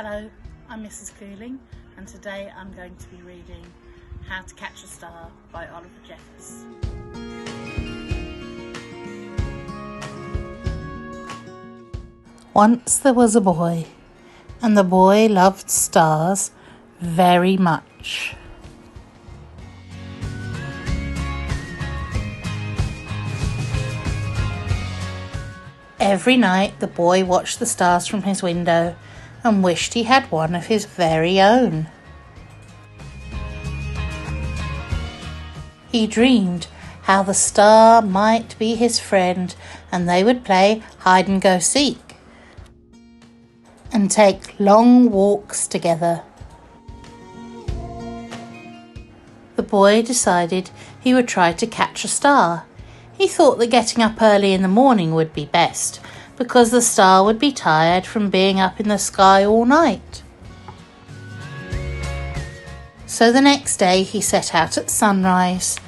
Hello, I'm Mrs. Cooling, and today I'm going to be reading How to Catch a Star by Oliver Jeffers. Once there was a boy, and the boy loved stars very much. Every night the boy watched the stars from his window and wished he had one of his very own. He dreamed how the star might be his friend and they would play hide and go seek and take long walks together. The boy decided he would try to catch a star. He thought that getting up early in the morning would be best, because the star would be tired from being up in the sky all night. So the next day he set out at sunrise,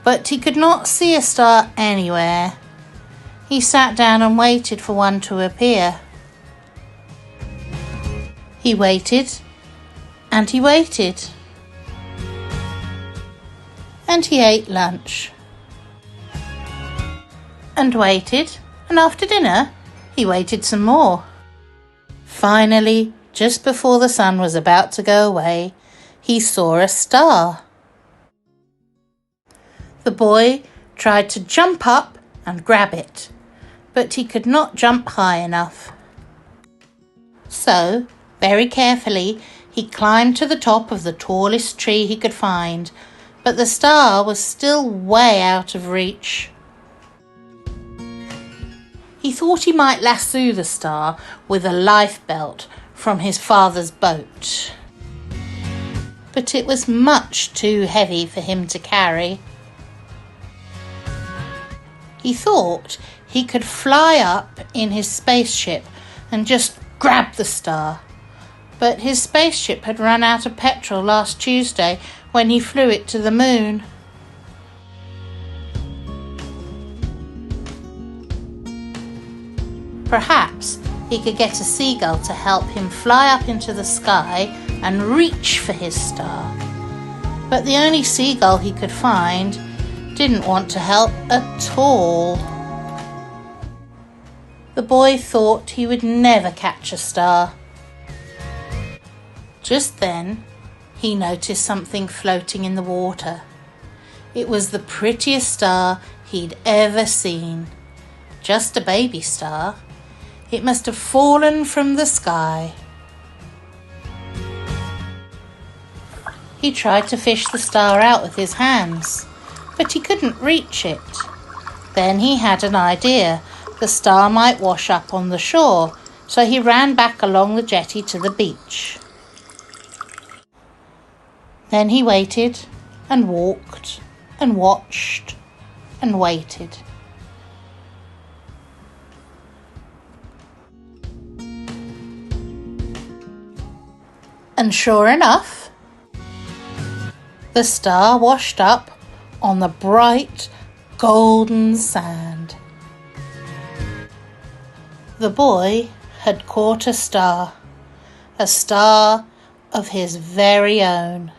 but he could not see a star anywhere. He sat down and waited for one to appear. He waited, and he waited, and he ate lunch, and waited, and after dinner he waited some more. Finally, just before the sun was about to go away, he saw a star. The boy tried to jump up and grab it, but he could not jump high enough. So, very carefully, he climbed to the top of the tallest tree he could find, but the star was still way out of reach. He thought he might lasso the star with a life belt from his father's boat, but it was much too heavy for him to carry. He thought he could fly up in his spaceship and just grab the star, but his spaceship had run out of petrol last Tuesday when he flew it to the moon. Perhaps he could get a seagull to help him fly up into the sky and reach for his star. But the only seagull he could find didn't want to help at all. The boy thought he would never catch a star. Just then, he noticed something floating in the water. It was the prettiest star he'd ever seen. Just a baby star. It must have fallen from the sky. He tried to fish the star out with his hands, but he couldn't reach it. Then he had an idea. The star might wash up on the shore, so he ran back along the jetty to the beach. Then he waited and walked and watched and waited. And sure enough, the star washed up on the bright golden sand. The boy had caught a star of his very own.